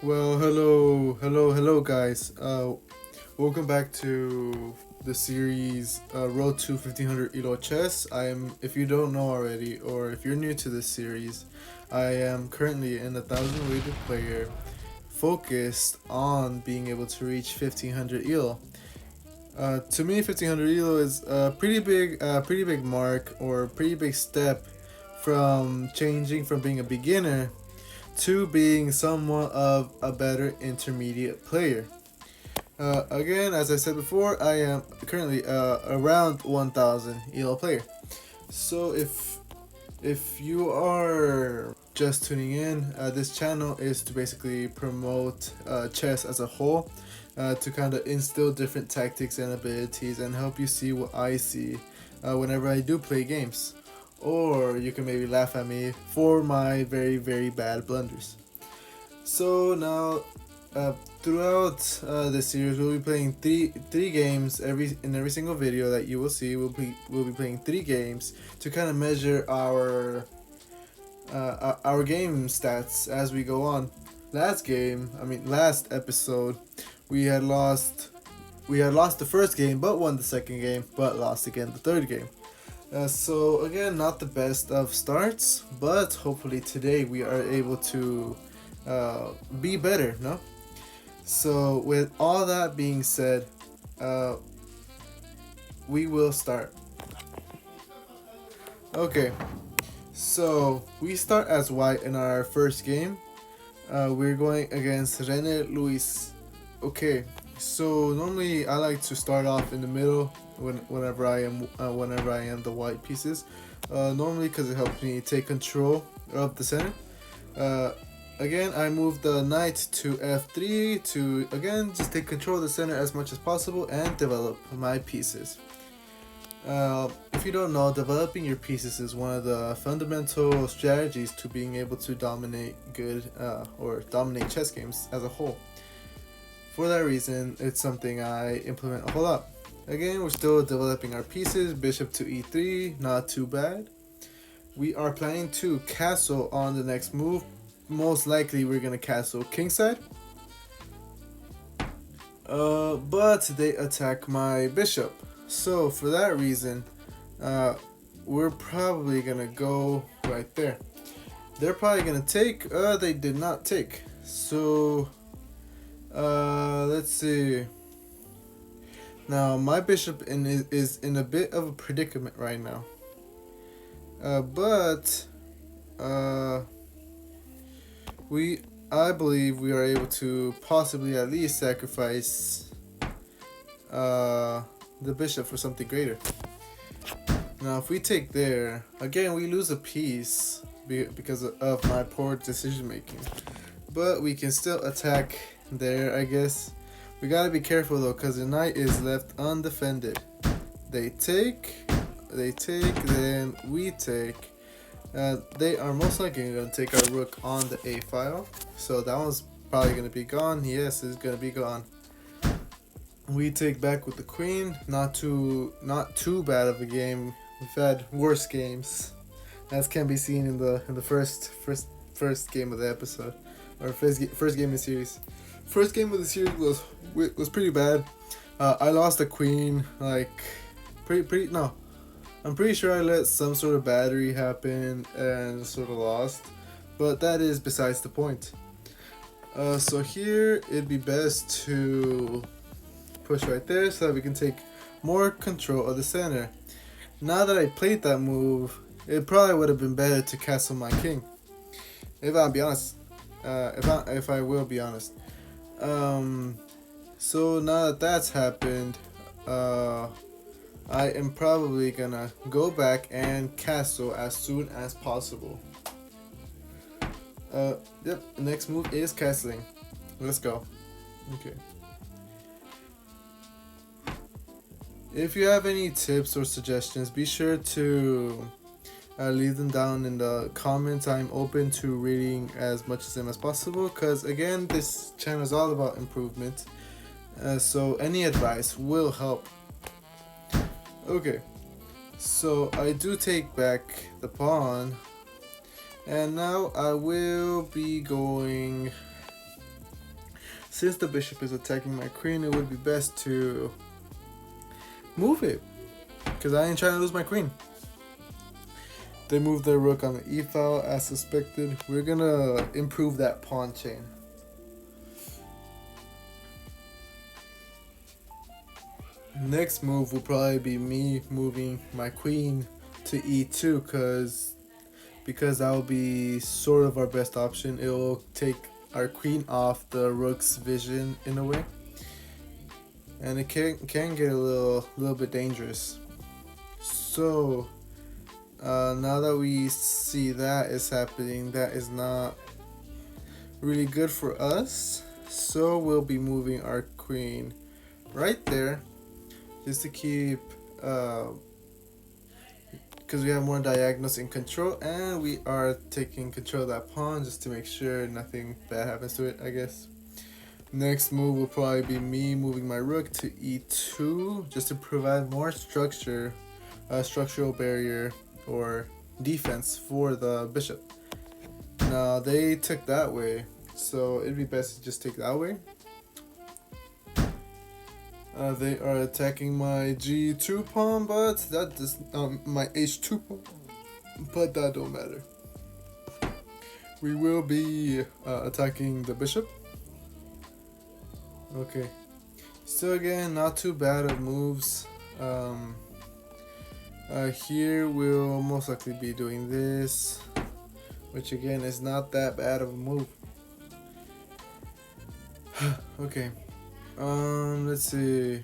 Well, hello, guys. Welcome back to the series Road to 1500 Elo Chess. If you don't know already, or if you're new to this series, I am currently in a 1000 rated player, focused on being able to reach 1500 Elo. To me, 1500 Elo is a pretty big mark or pretty big step from changing from being a beginner to being somewhat of a better intermediate player. Again, as I said before, I am currently around 1000 EL player. So if you are just tuning in, this channel is to basically promote chess as a whole, to kind of instill different tactics and abilities and help you see what I see whenever I do play games. Or you can maybe laugh at me for my very bad blunders. So now, uh, throughout this series, we'll be playing three games in every single video that you will see. We'll be playing three games to kind of measure our game stats as we go on. Last episode, we had lost the first game, but won the second game, but lost again the third game. So again, not the best of starts, but hopefully today we are able to be better, no? So with all that being said, uh, we will start. Okay, so we start as white in our first game. We're going against Rene Luis. Okay, so normally I like to start off in the middle whenever I am the white pieces. Normally because it helps me take control of the center. Uh, Again, I move the knight to f3 to again just take control of the center as much as possible and develop my pieces. If you don't know, developing your pieces is one of the fundamental strategies to being able to dominate or dominate chess games as a whole. For that reason, it's something I implement a whole lot. Again, we're still developing our pieces. Bishop to e3, not too bad. We are planning to castle on the next move. Most likely we're gonna castle kingside. But they attack my bishop. So for that reason, we're probably gonna go right there. They're probably gonna take. They did not take. So, let's see. Now my bishop is in a bit of a predicament right now. But I believe we are able to possibly at least sacrifice the bishop for something greater. Now if we take there, again we lose a piece because of my poor decision making. But we can still attack there, I guess. We gotta be careful though, because the knight is left undefended. They take, then we take. They are most likely going to take our rook on the a file. So that one's probably going to be gone. Yes, it's going to be gone. We take back with the queen. Not too bad of a game. We've had worse games, as can be seen in the first game of the episode, or first game of the series. First game of the series was pretty bad. I lost the queen, like pretty no. I'm pretty sure I let some sort of battery happen and sort of lost, but that is besides the point. So here it'd be best to push right there so that we can take more control of the center. Now that I played that move, it probably would have been better to castle my king. If I'll be honest, if I will be honest. So now that that's happened, I am probably gonna go back and castle as soon as possible. Yep, next move is castling. Let's go. Okay. If you have any tips or suggestions, be sure to leave them down in the comments. I'm open to reading as much of them as possible, because again, this channel is all about improvement. So any advice will help. Okay, so I do take back the pawn, and now I will be going since the bishop is attacking my queen, it would be best to move it, because I ain't trying to lose my queen. They moved their rook on the e file as suspected. We're gonna improve that pawn chain. Next move will probably be me moving my queen to e2, because that will be sort of our best option. It will take our queen off the rook's vision in a way, and it can get a little bit dangerous. So now that we see that is happening, that is not really good for us. So we'll be moving our queen right there, just to keep, because we have more diagonals in control, and we are taking control of that pawn just to make sure nothing bad happens to it, I guess. Next move will probably be me moving my rook to e2, just to provide more structure, structural barrier or defense for the bishop. Now they took that way, so it'd be best to just take that way. They are attacking my g2 pawn, but that does my h2 pawn, but that don't matter. We will be attacking the bishop. Okay, so again, not too bad of moves. Here we'll most likely be doing this, which again is not that bad of a move. Okay. Let's see.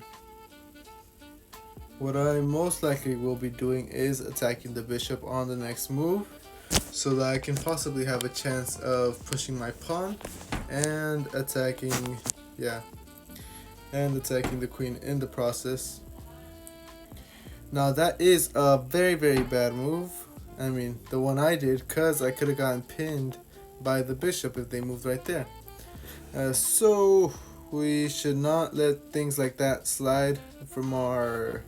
What I most likely will be doing is attacking the bishop on the next move, so that I can possibly have a chance of pushing my pawn and attacking, the queen in the process. Now that is a very, very bad move. I mean, the one I did, because I could have gotten pinned by the bishop if they moved right there. So we should not let things like that slide from our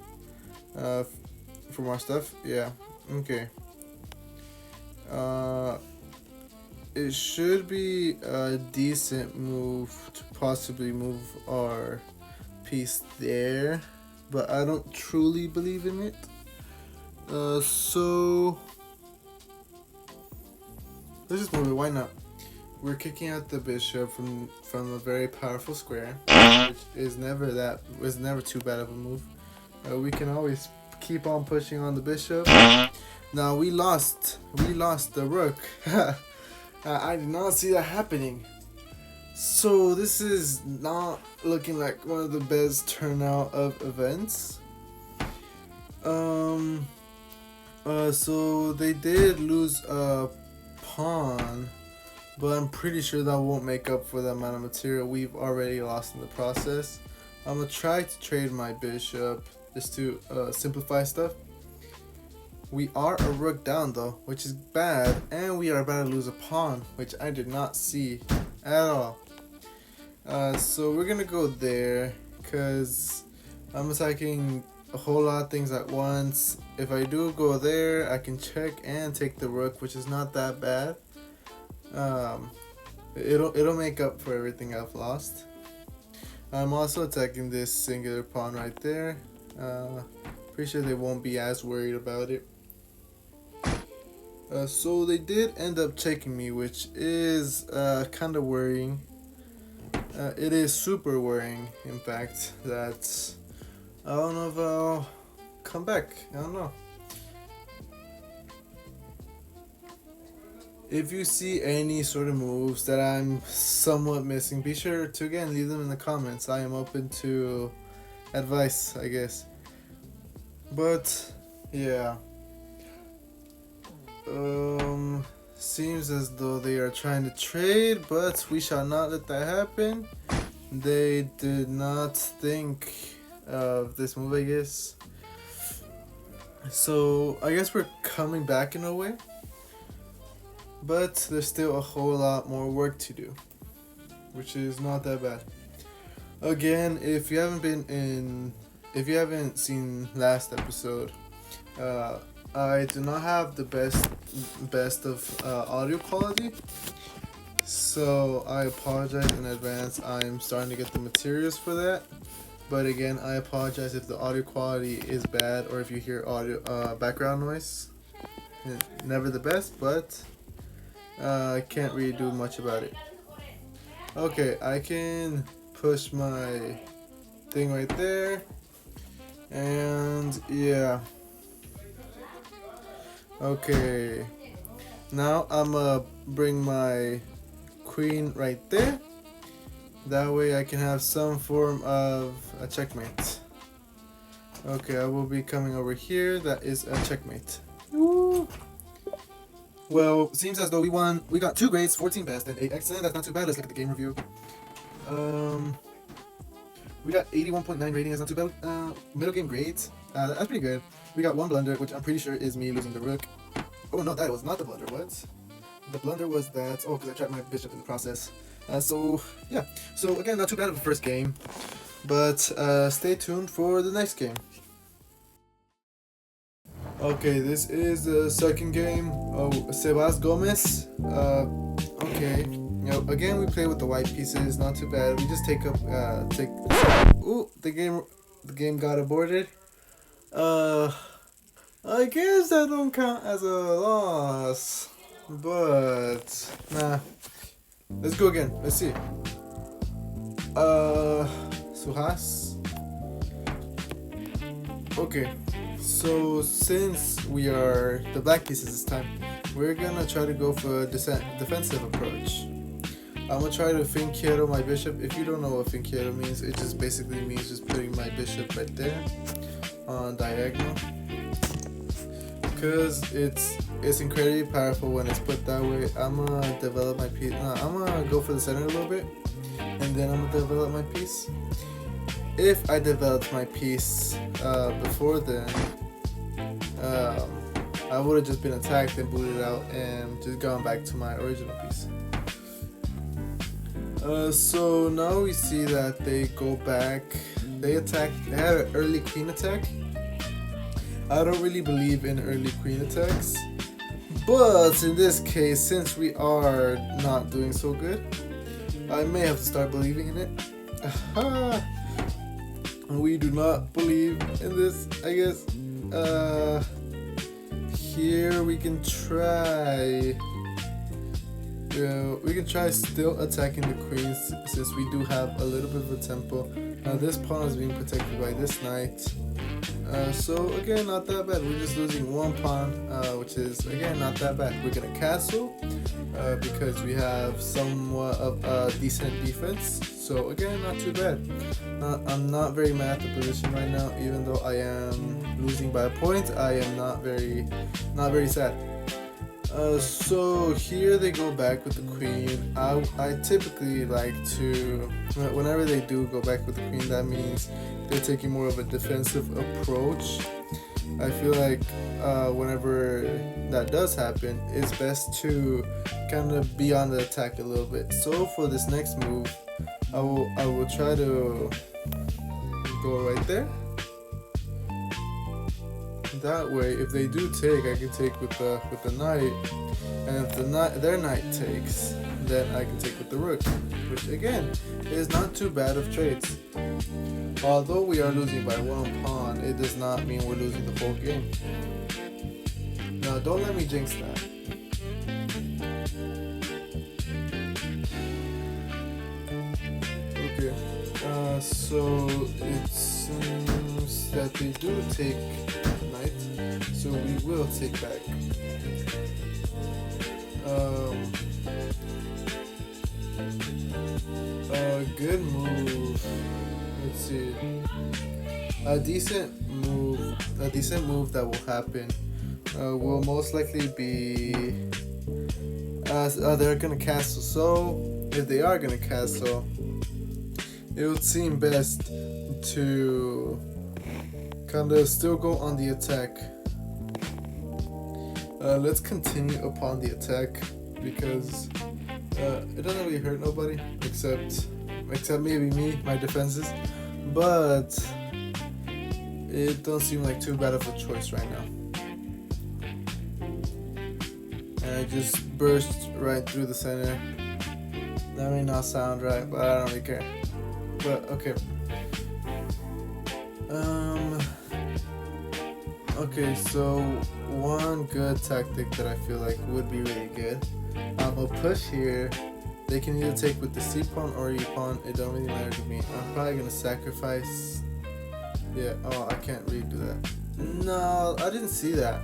stuff. Yeah. Okay. It should be a decent move to possibly move our piece there, but I don't truly believe in it. So let's just move it. Why not? We're kicking out the bishop from a very powerful square, which is never too bad of a move. We can always keep on pushing on the bishop. Now we lost the rook. I did not see that happening. So this is not looking like one of the best turnout of events. So they did lose a pawn, but I'm pretty sure that won't make up for the amount of material we've already lost in the process. I'm gonna try to trade my bishop just to simplify stuff. We are a rook down though, which is bad, and we are about to lose a pawn, which I did not see at all. So we're gonna go there, because I'm attacking a whole lot of things at once. If I do go there, I can check and take the rook, which is not that bad. It'll make up for everything I've lost. I'm also attacking this singular pawn right there. Pretty sure they won't be as worried about it. So they did end up checking me, which is kind of worrying. It is super worrying, in fact, that I don't know if I'll come back. I don't know. If you see any sort of moves that I'm somewhat missing, be sure to again leave them in the comments. I am open to advice, I guess. But yeah, seems as though they are trying to trade, but we shall not let that happen. They did not think of this move, I guess. So I guess we're coming back in a way, but there's still a whole lot more work to do, which is not that bad. Again, if you haven't seen last episode, I do not have the best of audio quality, So I apologize in advance. I'm starting to get the materials for that. But again, I apologize if the audio quality is bad or if you hear audio background noise. Never the best, but I can't really do much about it. Okay, I can push my thing right there. And yeah. Okay. Now I'm gonna bring my queen right there. That way I can have some form of a checkmate. Okay, I will be coming over here. That is a checkmate. Woo. Well, seems as though we won. We got 2 grades, 14 best, and 8 excellent. That's not too bad. Let's look at the game review. We got 81.9 rating. That's not too bad. Middle game grades. That's pretty good. We got 1 blunder, which I'm pretty sure is me losing the rook. Oh no, that was not the blunder. What? The blunder was that. Oh, because I trapped my bishop in the process. So yeah. So again, not too bad of the first game, but stay tuned for the next game. Okay, this is the second game. Oh, Sebas Gomez. Okay. Again, we play with the white pieces. Not too bad. We just take up. Ooh, the game got aborted. I guess that don't count as a loss, but nah. Let's go again. Let's see. Suhas. Okay. So since we are the black pieces this time, we're gonna try to go for a defensive approach. I'm gonna try to finquiero my bishop. If you don't know what finquiero means, it just basically means just putting my bishop right there on diagonal. Because it's incredibly powerful when it's put that way. I'm gonna develop my piece. I'm gonna go for the center a little bit, and then I'm gonna develop my piece. If I developed my piece before then, I would have just been attacked and booted out and just gone back to my original piece. So now we see that they go back. They attack. They had an early queen attack. I don't really believe in early queen attacks, but in this case, since we are not doing so good, I may have to start believing in it. We do not believe in this, I guess. Here we can try. We can try still attacking the queens since we do have a little bit of a tempo. Now this pawn is being protected by this knight. So again, not that bad. We're just losing 1 pawn, which is again not that bad. We're gonna castle because we have somewhat of a decent defense. So again, not too bad. I'm not very mad at the position right now, even though I am losing by a point. I am not very sad. So here they go back with the queen. I typically like to, whenever they do go back with the queen, that means they're taking more of a defensive approach. I feel like whenever that does happen, it's best to kind of be on the attack a little bit. So for this next move, I will try to go right there. That way, if they do take, I can take with the knight, and if their knight takes, then I can take with the rook, which again is not too bad of trades. Although we are losing by 1 pawn, it does not mean we're losing the whole game. Now, don't let me jinx that. Okay, so it seems that they do take knight, so we will take back. Good move. Let's see. A decent move that will happen will most likely be they're gonna castle. So if they are gonna castle, it would seem best to kind of still go on the attack. Let's continue upon the attack because it doesn't really hurt nobody except maybe me, my defenses, but it don't seem like too bad of a choice right now. And I just burst right through the center. That may not sound right, but I don't really care. But okay. Okay, so one good tactic that I feel like would be really good. I'll push here. They can either take with the C pawn or E pawn. It don't really matter to me. I'm probably gonna sacrifice. Yeah. Oh, I can't really do that. No, I didn't see that.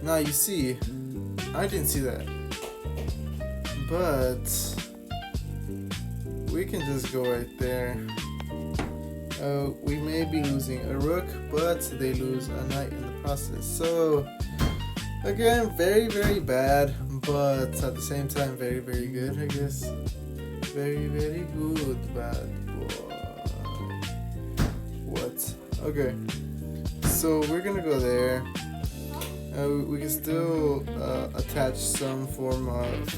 Now you see, I didn't see that. But we can just go right there. We may be losing a rook, but they lose a knight in the process. So again, very, very bad, but at the same time, very, very good, I guess. Very, very good, bad boy. What? Okay. So we're gonna go there. We can still attach some form of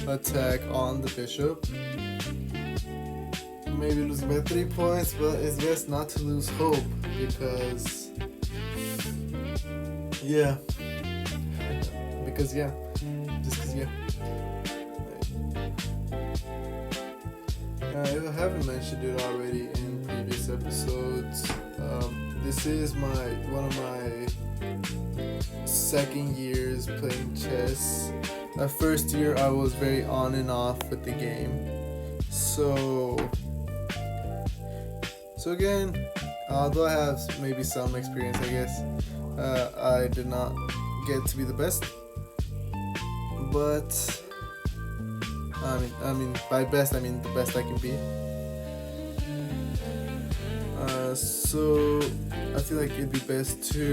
attack on the bishop. Maybe losing by 3 points, but it's best not to lose hope because yeah. Because yeah. Just because yeah. If I haven't mentioned it already in previous episodes, this is one of my second years playing chess. My first year I was very on and off with the game. So again, although I have maybe some experience, I guess, I did not get to be the best. But I mean by best I mean the best I can be. So I feel like it'd be best to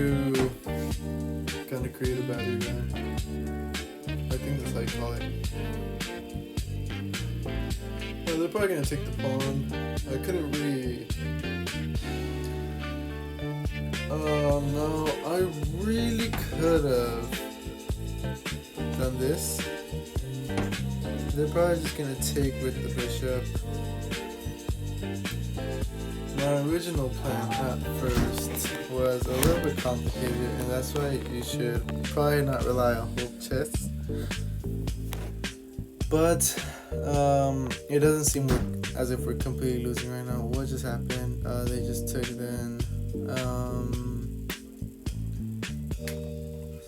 kind of create a battery gun. I think that's how you call it. Yeah, they're probably gonna take the pawn. I couldn't really. No, I really could have done this. They're probably just gonna take with the bishop. My original plan at first was a little bit complicated, and that's why you should probably not rely on hope chess. But it doesn't seem as if we're completely losing right now. What just happened? They just took then.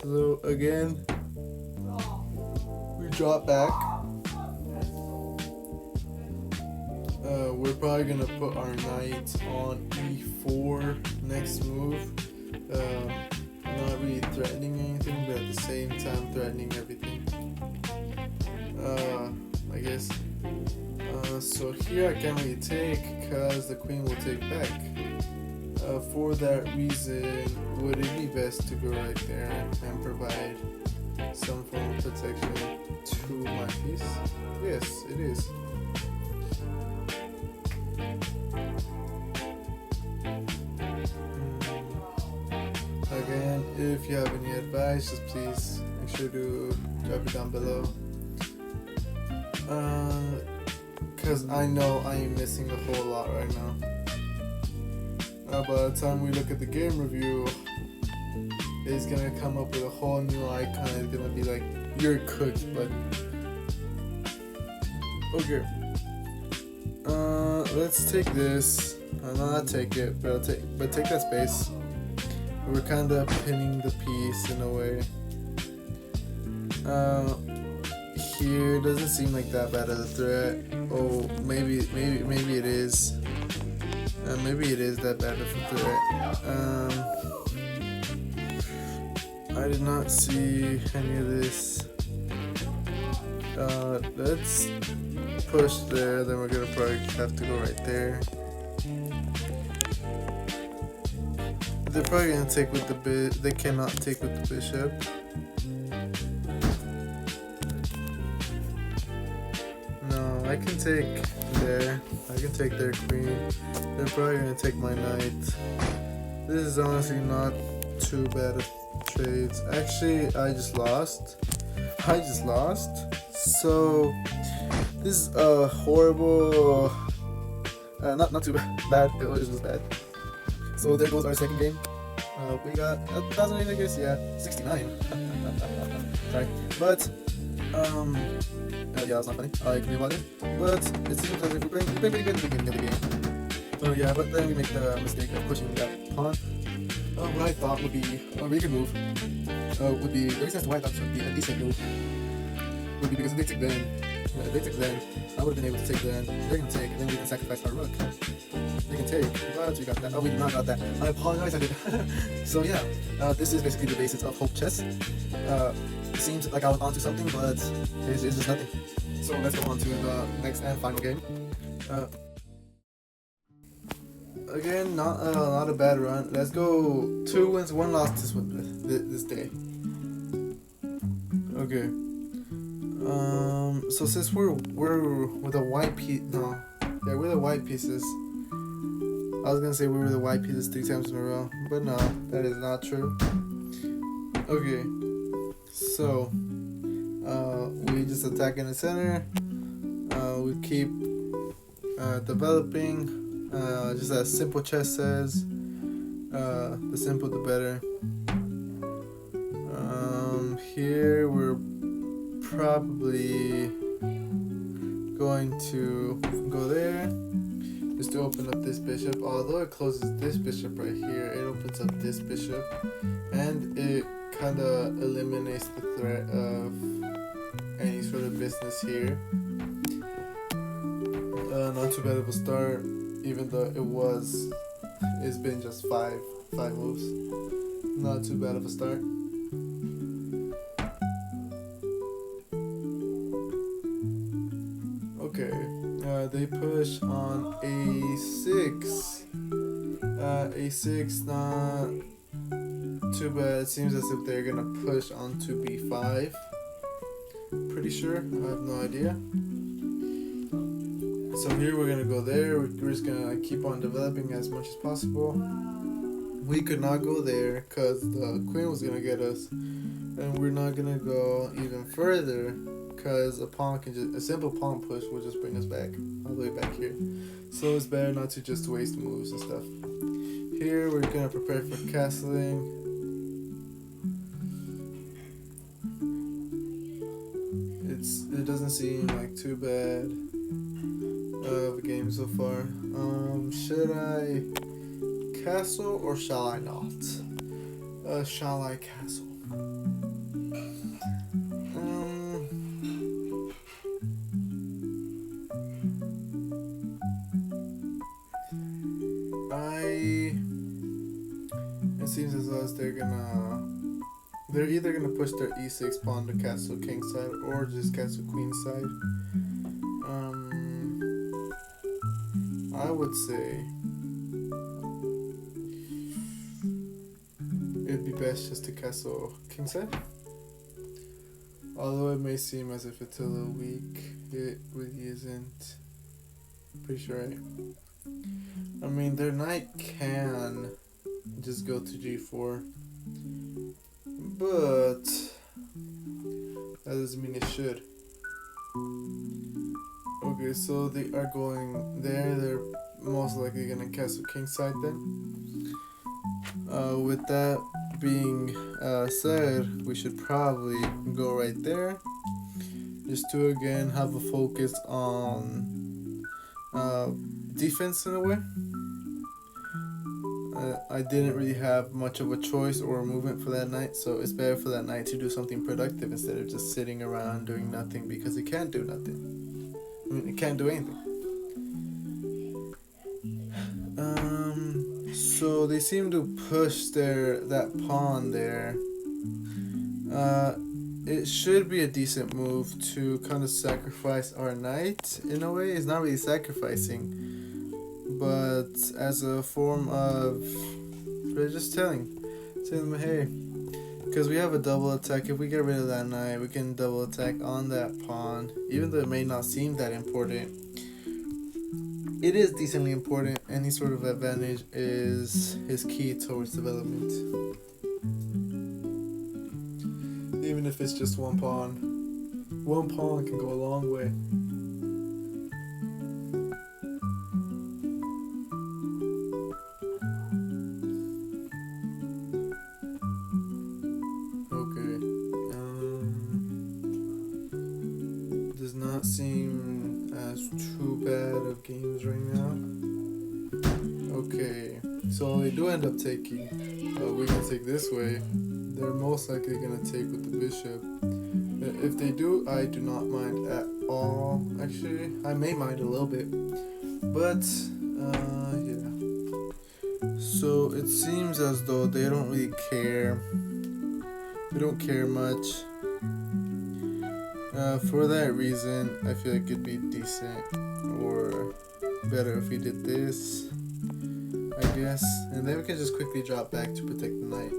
So again, we drop back. We're probably gonna put our knight on e4 next move. Not really threatening anything, but at the same time threatening everything. I guess. So here I can't really take because the queen will take back. For that reason, would it be best to go right there and provide some form of protection to my piece? Yes, it is. Again, if you have any advice, just please make sure to drop it down below. Because I know I am missing a whole lot right now. By the time we look at the game review, it's gonna come up with a whole new icon. It's gonna be like, you're cooked, but okay. Let's take this. Not take it, but take that space. We're kind of pinning the piece in a way. Here doesn't seem like that bad of a threat. Oh, maybe it is. Maybe it is that bad of a threat. I did not see any of this. Let's push there. Then we're gonna probably have to go right there. They're probably gonna take with the They cannot take with the bishop. No, I can take there. I can take their queen. They're probably gonna take my knight. This is honestly not too bad of trades. Actually, I just lost. So this is a horrible. Not too bad. It was bad. So there goes our second game. We got 1,008, I guess. Yeah, 69. Sorry, but Yeah, that's not funny. I agree about it. But it seems as if we're playing pretty good at the beginning of the game. So yeah, but then we make the mistake of pushing that pawn. What I thought would be a really good move would be, the reason as to why I thought this would be a decent move would be because if they took then, I would have been able to take then, they're going to take, and then we can sacrifice our rook. They can take, but we got that. Oh, we did not got that. I apologize, I did. So yeah, this is basically the basis of Hope Chess. Seems like I was onto something, but it's just nothing. So let's go on to the next and final game. Again, not a bad run. Let's go 2 wins, 1 loss this day. Okay. So since we're with the white piece, we're the white pieces. I was gonna say we were the white pieces 3 times in a row, but no, that is not true. Okay. So, we just attack in the center. We keep developing. Just as Simple Chess says, the simple the better. Here we're probably going to go there just to open up this bishop. Although it closes this bishop right here, it opens up this bishop, and it kind of eliminates the threat of any sort of business here. Not too bad of a start, even though it's been just five moves. Not too bad of a start. Okay, they push on a6. A6, not too bad. It seems as if they're gonna push onto b5. Pretty sure, I have no idea. So here we're gonna go there. We're just gonna keep on developing as much as possible. We could not go there because the queen was gonna get us, and we're not gonna go even further because a simple pawn push will just bring us back all the way back here. So it's better not to just waste moves and stuff. Here we're gonna prepare for castling. It doesn't seem like too bad of a game so far. Should I castle or shall I not? Shall I castle? It seems as though they're either gonna push their e6 pawn to castle king side or just castle queen side. I would say it'd be best just to castle kingside. Although it may seem as if it's a little weak, it really isn't. Pretty sure, right? I mean, their knight can just go to g4, but that doesn't mean it should. Okay, so they are going there. They're most likely gonna castle kingside then. With that being said, we should probably go right there, just to again have a focus on defense in a way. I didn't really have much of a choice or a movement for that knight, so it's better for that knight to do something productive instead of just sitting around doing nothing, because it can't do nothing. I mean, it can't do anything. So they seem to push that pawn there. It should be a decent move to kind of sacrifice our knight in a way. It's not really sacrificing, but as a form of just telling them, hey, because we have a double attack. If we get rid of that knight, we can double attack on that pawn. Even though it may not seem that important, it is decently important. Any sort of advantage is key towards development. Even if it's just one pawn can go a long way. Okay. has too bad of games right now. Okay, so they do end up taking. We can take this way. They're most likely gonna take with the bishop. If they do, I do not mind at all. Actually, I may mind a little bit, but yeah. So it seems as though they don't really care. They don't care much. For that reason, I feel like it'd be decent or better if we did this, I guess. And then we can just quickly drop back to protect the knight.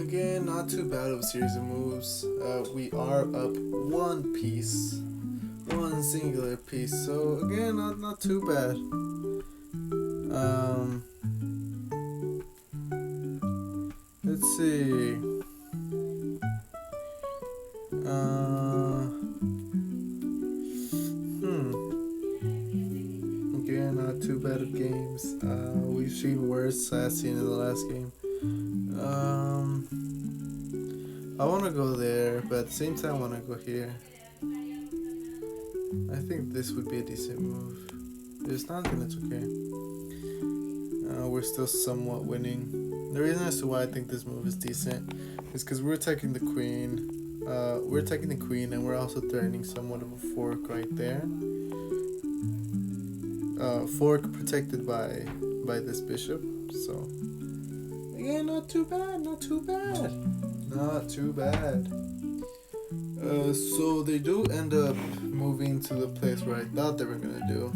Again, not too bad of a series of moves. We are up one piece. One singular piece. So again, not too bad. Let's see. Again, not too bad of games. We've seen worse as seen in the last game. I want to go there, but at the same time I want to go here. I think this would be a decent move. If it's not, then it's okay. We're still somewhat winning. The reason as to why I think this move is decent is because we're attacking the queen. We're attacking the queen, and we're also threatening somewhat of a fork right there. Fork protected by this bishop. So yeah, not too bad. Not too bad. Not too bad. So they do end up moving to the place where I thought they were gonna do.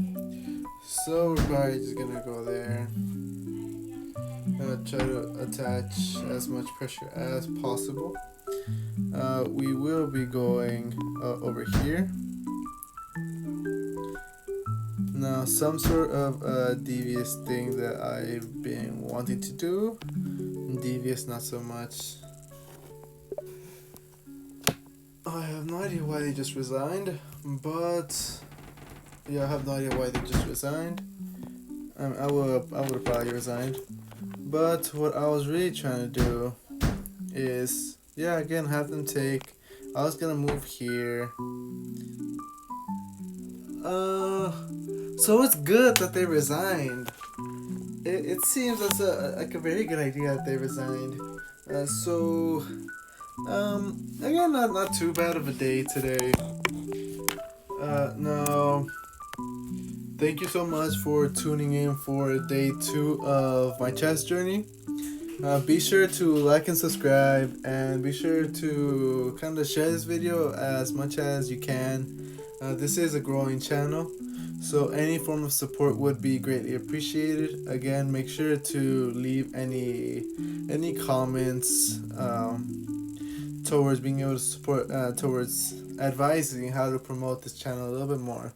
So we're probably just gonna go there. Try to attach as much pressure as possible. We will be going over here. Now, some sort of devious thing that I've been wanting to do. Devious, not so much. I have no idea why they just resigned, but yeah, I have no idea why they just resigned. I would have probably resigned, but what I was really trying to do is, yeah, again, have them take. I was gonna move here. So it's good that they resigned. It seems that's a very good idea that they resigned. Again, not too bad of a day today. No. Thank you so much for tuning in for day 2 of my chess journey. Be sure to like and subscribe, and be sure to kind of share this video as much as you can. This is a growing channel, so any form of support would be greatly appreciated. Again, make sure to leave any comments towards being able to support, towards advising how to promote this channel a little bit more.